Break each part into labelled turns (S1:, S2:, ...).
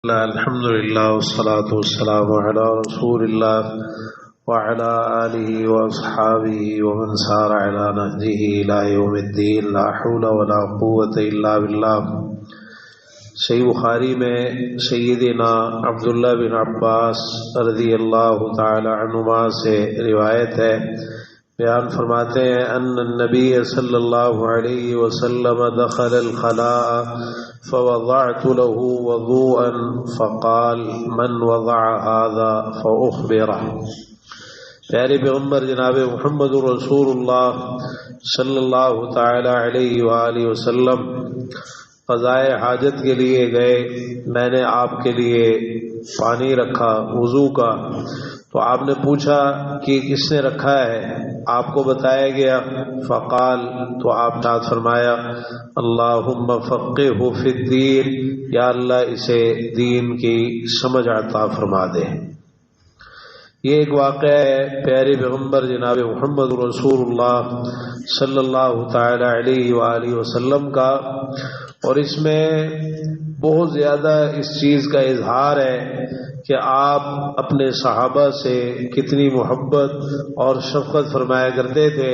S1: الحمد للہ والصلاة والسلام علی رسول اللہ وعلى آلہ واصحابہ ومن سار علی نہجہ الی یوم الدین لا حول ولا قوة الا باللہ۔ صحیح بخاری میں سیدنا عبداللہ بن عباس رضی اللہ تعالی عنہما سے روایت ہے، بیان فرماتے ہیں ان النبی صلی اللہ علیہ وسلم دخل الخلاء فوضعت له وضوءا فقال من وضع هذا فأخبره۔ پیارے پیغمبر جناب محمد رسول اللہ صلی اللہ تعالی علیہ وآلہ وسلم قضائے حاجت کے لیے گئے، میں نے آپ کے لیے پانی رکھا وضو کا، تو آپ نے پوچھا کہ کس نے رکھا ہے، آپ کو بتایا گیا، فقال تو آپ نے فرمایا اللہم فقہہ فی الدین، یا اللہ اسے دین کی سمجھ عطا فرما دے۔ یہ ایک واقعہ ہے پیارے پیغمبر جناب محمد رسول اللہ صلی اللہ تعالی علیہ وآلہ وسلم کا، اور اس میں بہت زیادہ اس چیز کا اظہار ہے کہ آپ اپنے صحابہ سے کتنی محبت اور شفقت فرمایا کرتے تھے،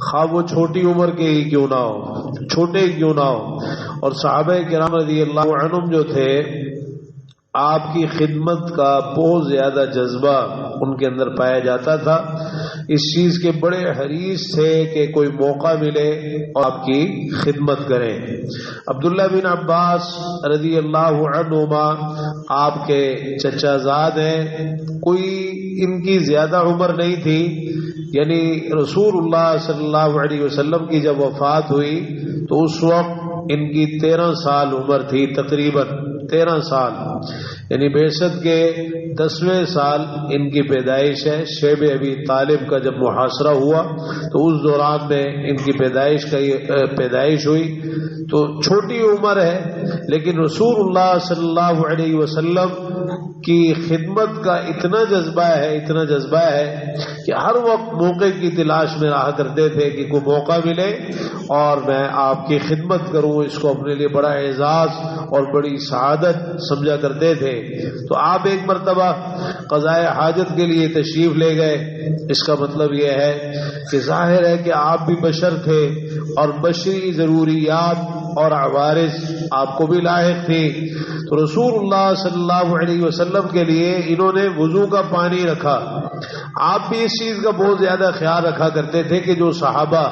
S1: خواہ وہ چھوٹی عمر کے ہی کیوں نہ ہو، چھوٹے ہی کیوں نہ ہو۔ اور صحابہ کرام رضی اللہ عنہم جو تھے، آپ کی خدمت کا بہت زیادہ جذبہ ان کے اندر پایا جاتا تھا، اس چیز کے بڑے حریص تھے کہ کوئی موقع ملے اور آپ کی خدمت کریں۔ عبداللہ بن عباس رضی اللہ عنہما آپ کے چچا زاد ہیں، کوئی ان کی زیادہ عمر نہیں تھی، یعنی رسول اللہ صلی اللہ علیہ وسلم کی جب وفات ہوئی تو اس وقت ان کی 13 سال عمر تھی، تقریباً 13 سال، یعنی بعثت کے 10ویں سال ان کی پیدائش ہے۔ شیب ابی طالب کا جب محاصرہ ہوا تو اس دوران میں ان کی پیدائش ہوئی، تو چھوٹی عمر ہے، لیکن رسول اللہ صلی اللہ علیہ وسلم کی خدمت کا اتنا جذبہ ہے کہ ہر وقت موقع کی تلاش میں رہا کرتے تھے کہ کوئی موقع ملے اور میں آپ کی خدمت کروں، اس کو اپنے لیے بڑا اعزاز اور بڑی سعادت سمجھا کرتے تھے۔ تو آپ ایک مرتبہ قضائے حاجت کے لیے تشریف لے گئے، اس کا مطلب یہ ہے کہ ظاہر ہے کہ آپ بھی بشر تھے اور بشری ضروریات اور عوارض آپ کو بھی لاحق تھی، تو رسول اللہ صلی اللہ علیہ وسلم کے لیے انہوں نے وضو کا پانی رکھا۔ آپ بھی اس چیز کا بہت زیادہ خیال رکھا کرتے تھے کہ جو صحابہ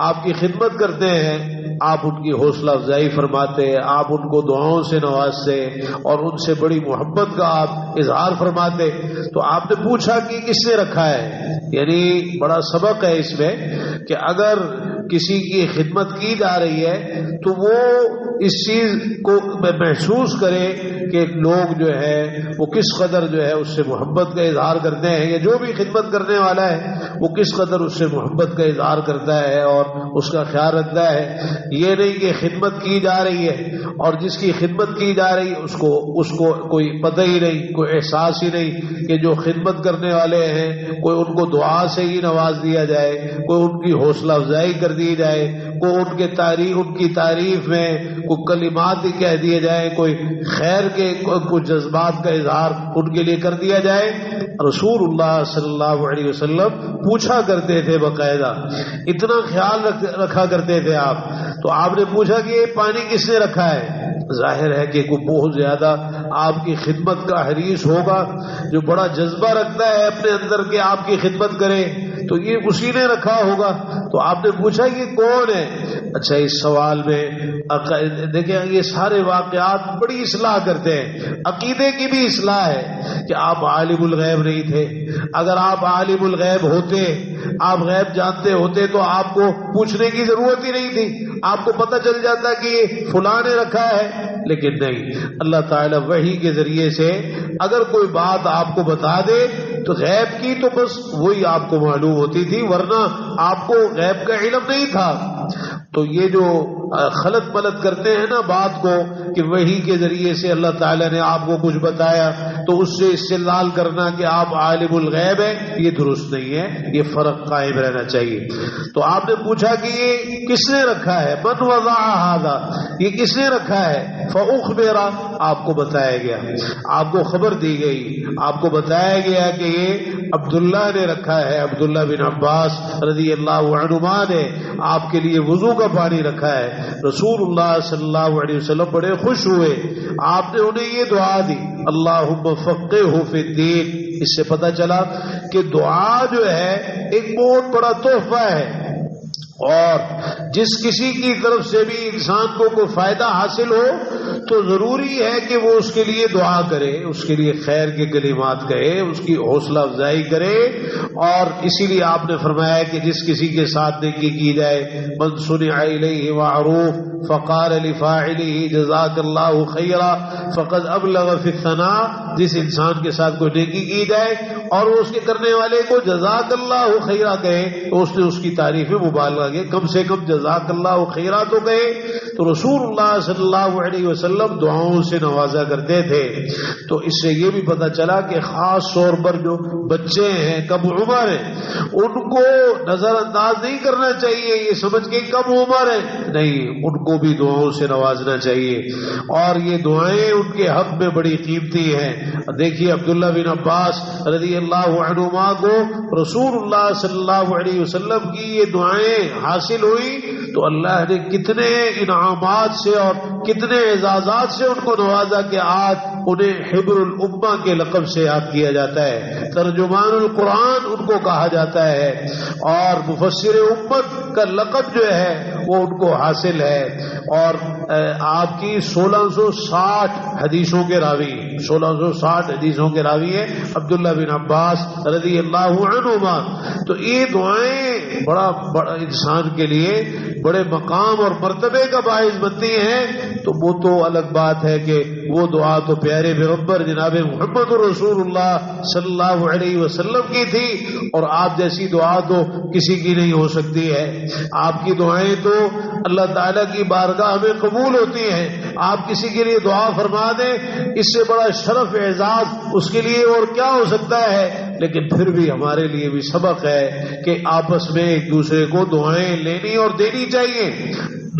S1: آپ کی خدمت کرتے ہیں آپ ان کی حوصلہ افزائی فرماتے، آپ ان کو دعاؤں سے نوازتے اور ان سے بڑی محبت کا آپ اظہار فرماتے۔ تو آپ نے پوچھا کہ کس نے رکھا ہے، یعنی بڑا سبق ہے اس میں کہ اگر کسی کی خدمت کی جا رہی ہے تو وہ اس چیز کو محسوس کرے کہ لوگ جو ہے وہ کس قدر جو ہے اس سے محبت کا اظہار کرتے ہیں، یا جو بھی خدمت کرنے والا ہے وہ کس قدر اس سے محبت کا اظہار کرتا ہے اور اس کا خیال رکھتا ہے۔ یہ نہیں کہ خدمت کی جا رہی ہے اور جس کی خدمت کی جا رہی ہے اس کو کوئی پتہ ہی نہیں، کوئی احساس ہی نہیں کہ جو خدمت کرنے والے ہیں کوئی ان کو دعا سے ہی نواز دیا جائے، کوئی ان کی حوصلہ افزائی کر دی جائے، کوئی ان کی تعریف میں کوئی کلمات ہی کہہ دیے جائیں، کوئی خیر کے کچھ جذبات کا اظہار ان کے لیے کر دیا جائے۔ رسول اللہ صلی اللہ علیہ وسلم پوچھا کرتے تھے، باقاعدہ اتنا خیال رکھا کرتے تھے آپ۔ تو آپ نے پوچھا کہ یہ پانی کس نے رکھا ہے، ظاہر ہے کہ کوئی بہت زیادہ آپ کی خدمت کا حریص ہوگا، جو بڑا جذبہ رکھتا ہے اپنے اندر کہ آپ کی خدمت کرے، تو یہ اسی نے رکھا ہوگا۔ تو آپ نے پوچھا یہ کون ہے۔ اچھا، اس سوال میں دیکھیں یہ سارے واقعات بڑی اصلاح کرتے ہیں، عقیدے کی بھی اصلاح ہے کہ آپ عالم الغیب نہیں تھے۔ اگر آپ عالم الغیب ہوتے، آپ غیب جانتے ہوتے تو آپ کو پوچھنے کی ضرورت ہی نہیں تھی، آپ کو پتہ چل جاتا کہ یہ فلاں نے رکھا ہے۔ لیکن نہیں، اللہ تعالیٰ وحی کے ذریعے سے اگر کوئی بات آپ کو بتا دے تو غیب کی تو بس وہی آپ کو معلوم ہوتی تھی، ورنہ آپ کو غیب کا علم نہیں تھا۔ تو یہ جو خلط ملط کرتے ہیں نا بات کو کہ وحی کے ذریعے سے اللہ تعالیٰ نے آپ کو کچھ بتایا، تو اس سے استدلال کرنا کہ آپ عالم الغیب ہیں یہ درست نہیں ہے، یہ فرق قائم رہنا چاہیے۔ تو آپ نے پوچھا کہ یہ کس نے رکھا ہے، من وضع ھذا، یہ کس نے رکھا ہے؟ فاخبر، آپ کو بتایا گیا، آپ کو خبر دی گئی، آپ کو بتایا گیا کہ یہ عبداللہ نے رکھا ہے، عبداللہ بن عباس رضی اللہ عنہما نے آپ کے لیے وضو کا پانی رکھا ہے۔ رسول اللہ صلی اللہ علیہ وسلم بڑے خوش ہوئے، آپ نے انہیں یہ دعا دی، اللہم فقہہ فی الدین۔ اس سے پتہ چلا کہ دعا جو ہے ایک بہت بڑا تحفہ ہے، اور جس کسی کی طرف سے بھی انسان کو کوئی فائدہ حاصل ہو تو ضروری ہے کہ وہ اس کے لیے دعا کرے، اس کے لیے خیر کے کلمات کہے، اس کی حوصلہ افزائی کرے۔ اور اسی لیے آپ نے فرمایا کہ جس کسی کے ساتھ نیکی کی جائے، من صنع الیہ معروف فقال لفاعلہ جزاک اللہ خیرا فقد ابلغ فی الثناء، جس انسان کے ساتھ کوئی نیکی کی جائے اور وہ اس کے کرنے والے کو جزاک اللہ خیرا کہے تو اس نے اس کی تعریف میں مبالغہ، کم سے کم جزاک اللہ خیرا تو کہے۔ تو رسول اللہ صلی اللہ علیہ وسلم دعاؤں سے نوازا کرتے تھے۔ تو اس سے یہ بھی پتہ چلا کہ خاص طور پر جو بچے ہیں، کم عمر ہیں، ان کو نظر انداز نہیں کرنا چاہیے یہ سمجھ کے کم عمر ہے، نہیں، ان کو بھی دعاؤں سے نوازنا چاہیے، اور یہ دعائیں ان کے حق میں بڑی قیمتی ہیں۔ دیکھیے عبداللہ بن عباس رضی اللہ عنہما کو رسول اللہ صلی اللہ علیہ وسلم کی یہ دعائیں حاصل ہوئی تو اللہ نے کتنے انعامات سے اور کتنے اعزازات سے ان کو نوازا کہ آج انہیں حبر الامہ کے لقب سے یاد کیا جاتا ہے، ترجمان القرآن ان کو کہا جاتا ہے، اور مفسر امت کا لقب جو ہے وہ ان کو حاصل ہے۔ اور آپ کی 1660 حدیثوں کے راوی، 1660 حدیثوں کے راوی ہے عبداللہ بن عباس رضی اللہ عنہما۔ تو یہ دعائیں بڑا انسان کے لیے بڑے مقام اور مرتبے کا باعث بنتی ہیں۔ تو وہ تو الگ بات ہے کہ وہ دعا تو پیارے پیغمبر جناب محمد رسول اللہ صلی اللہ علیہ وسلم کی تھی، اور آپ جیسی دعا تو کسی کی نہیں ہو سکتی ہے۔ آپ کی دعائیں تو اللہ تعالیٰ کی بارگاہ میں قبول ہوتی ہیں۔ آپ کسی کے لیے دعا فرما دیں، اس سے بڑا شرف اعزاز اس کے لیے اور کیا ہو سکتا ہے۔ لیکن پھر بھی ہمارے لیے بھی سبق ہے کہ آپس میں ایک دوسرے کو دعائیں لینی اور دینی چاہیے،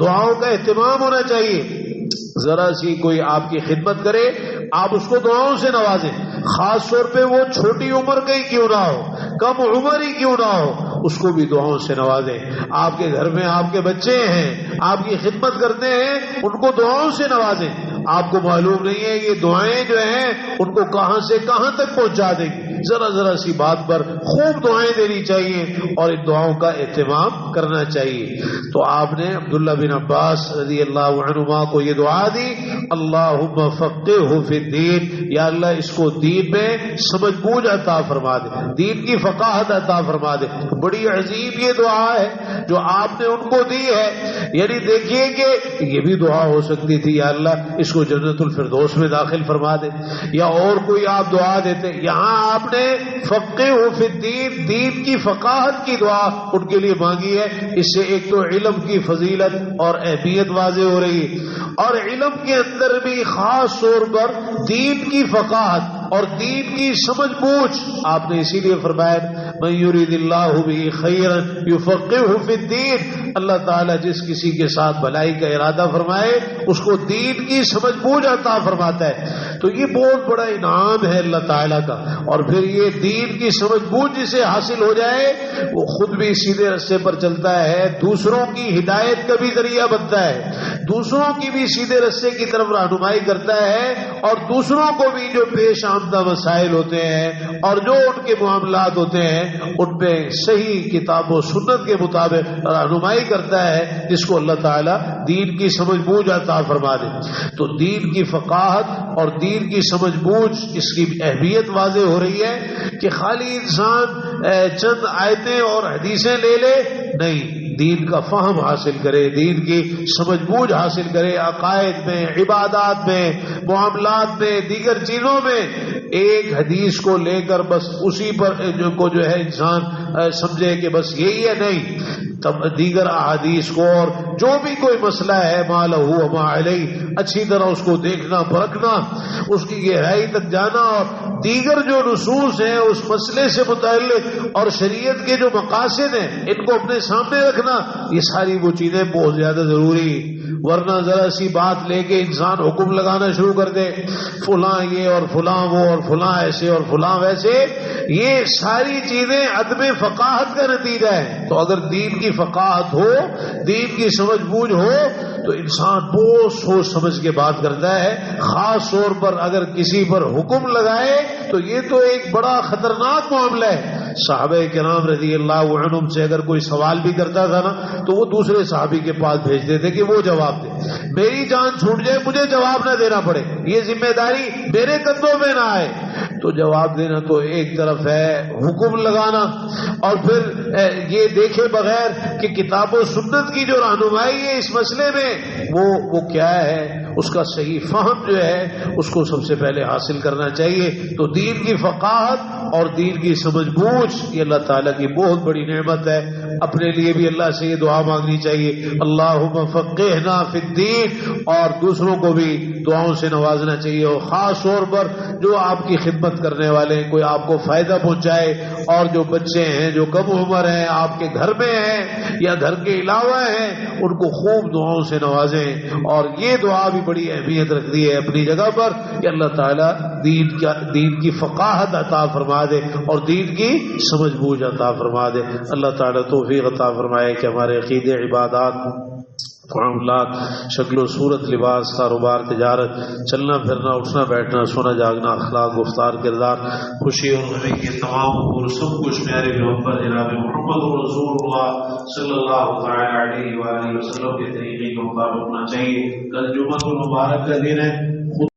S1: دعاؤں کا اہتمام ہونا چاہیے۔ ذرا سی کوئی آپ کی خدمت کرے، آپ اس کو دعاؤں سے نوازیں، خاص طور پہ وہ چھوٹی عمر کا ہی کیوں نہ ہو، کم عمر ہی کیوں نہ ہو، اس کو بھی دعاؤں سے نوازیں۔ آپ کے گھر میں آپ کے بچے ہیں، آپ کی خدمت کرتے ہیں، ان کو دعاؤں سے نوازیں۔ آپ کو معلوم نہیں ہے یہ دعائیں جو ہیں ان کو کہاں سے کہاں تک پہنچا دیں گی۔ ذرا ذرا سی بات پر خوب دعائیں دینی چاہیے اور ان دعاؤں کا اہتمام کرنا چاہیے۔ تو آپ نے عبداللہ بن عباس رضی اللہ عنہما کو یہ دعا دی، اللہم فقہہ فی الدین، یا اللہ اس کو دین میں سمجھ بوجھ عطا فرما دے، دین کی فقاہت عطا فرما دے۔ بڑی عظیم یہ دعا ہے جو آپ نے ان کو دی ہے۔ یعنی دیکھیے کہ یہ بھی دعا ہو سکتی تھی، یا اللہ اس کو جنت الفردوس میں داخل فرما دے، یا اور کوئی آپ دعا دیتے۔ یہاں آپ نے فقہہ فی الدین، دین کی فقاہت کی دعا ان کے لیے مانگی ہے۔ اس سے ایک تو علم کی فضیلت اور اہمیت واضح ہو رہی ہے، اور علم کے اندر بھی خاص طور پر دین کی فقاہت اور دین کی سمجھ بوجھ۔ آپ نے اسی لیے فرمایا من یرید اللہ بہ خیرا یفقہہ فی الدین، اللہ تعالیٰ جس کسی کے ساتھ بھلائی کا ارادہ فرمائے اس کو دین کی سمجھ بوجھ عطا فرماتا ہے۔ تو یہ بہت بڑا انعام ہے اللہ تعالیٰ کا۔ اور پھر یہ دین کی سمجھ بوجھ جسے حاصل ہو جائے وہ خود بھی سیدھے رستے پر چلتا ہے، دوسروں کی ہدایت کا بھی ذریعہ بنتا ہے، دوسروں کی بھی سیدھے رستے کی طرف رہنمائی کرتا ہے، اور دوسروں کو بھی جو پیش آمدہ مسائل ہوتے ہیں اور جو ان کے معاملات ہوتے ہیں ان پہ صحیح کتاب و سنت کے مطابق رہنمائی کرتا ہے، جس کو اللہ تعالیٰ دین کی سمجھ بوجھ عطا فرما دے۔ تو دین کی فقاہت اور دین کی سمجھ بوجھ، اس کی اہمیت واضح ہو رہی ہے کہ خالی انسان چند آیتیں اور حدیثیں لے لے، نہیں، دین کا فہم حاصل کرے، دین کی سمجھ بوجھ حاصل کرے، عقائد میں، عبادات میں، معاملات میں، دیگر چیزوں میں۔ ایک حدیث کو لے کر بس اسی پر جو ہے انسان سمجھے کہ بس یہی ہے، نہیں، دیگر احادیث کو، اور جو بھی کوئی مسئلہ ہے ما لہ وما علیہ، اچھی طرح اس کو دیکھنا پرکھنا، اس کی گہرائی تک جانا، اور دیگر جو نصوص ہیں اس مسئلے سے متعلق اور شریعت کے جو مقاصد ہیں ان کو اپنے سامنے رکھنا، یہ ساری وہ چیزیں بہت زیادہ ضروری۔ ورنہ ذرا سی بات لے کے انسان حکم لگانا شروع کر دے، فلاں یہ اور فلاں وہ اور فلاں ایسے اور فلاں ویسے، یہ ساری چیزیں عدم فقاہت کا نتیجہ ہے۔ تو اگر دین کی فقاہت ہو، دین کی سمجھ بوجھ ہو، تو انسان بہت سوچ سمجھ کے بات کرتا ہے۔ خاص طور پر اگر کسی پر حکم لگائے تو یہ تو ایک بڑا خطرناک معاملہ ہے۔ صحابہ کرام رضی اللہ عنہم سے اگر کوئی سوال بھی کرتا تھا نا تو وہ دوسرے صحابی کے پاس بھیجتے تھے کہ وہ جواب دے، میری جان چھوٹ جائے مجھے جواب نہ دینا پڑے، یہ ذمہ داری میرے کندھوں میں نہ آئے۔ تو جواب دینا تو ایک طرف ہے، حکم لگانا اور پھر یہ دیکھے بغیر کہ کتاب و سنت کی جو رہنمائی ہے اس مسئلے میں وہ کیا ہے، اس کا صحیح فہم جو ہے اس کو سب سے پہلے حاصل کرنا چاہیے۔ تو دین کی فقاہت اور دین کی سمجھ بوجھ یہ اللہ تعالیٰ کی بہت بڑی نعمت ہے۔ اپنے لیے بھی اللہ سے یہ دعا مانگنی چاہیے، اللہم فقہنا فی الدین، اور دوسروں کو بھی دعاؤں سے نوازنا چاہیے، اور خاص طور پر جو آپ کی خدمت کرنے والے ہیں، کوئی آپ کو فائدہ پہنچائے، اور جو بچے ہیں جو کم عمر ہیں آپ کے گھر میں ہیں یا گھر کے علاوہ ہیں، ان کو خوب دعاؤں سے نوازیں۔ اور یہ دعا بھی بڑی اہمیت رکھتی ہے اپنی جگہ پر کہ اللہ تعالیٰ دین کی فقاہت عطا فرما دے اور دین کی سمجھ بوجھ عطا فرما دے۔ اللہ تعالیٰ توفیق عطا فرمائے کہ ہمارے عقیدے، عبادات، معاملات، شکل و صورت، لباس، کاروبار، تجارت، چلنا پھرنا، اٹھنا بیٹھنا، سونا جاگنا، اخلاق، گفتار، کردار، خوشی اور غمی کے تمام امور سب کچھ میرے پیغمبر جناب محمد رسول اللہ صلی اللہ تعالی علیہ وآلہ وسلم کے طریقے کے مطابق ہونا چاہیے۔ کل جمعہ المبارک کا دن ہے،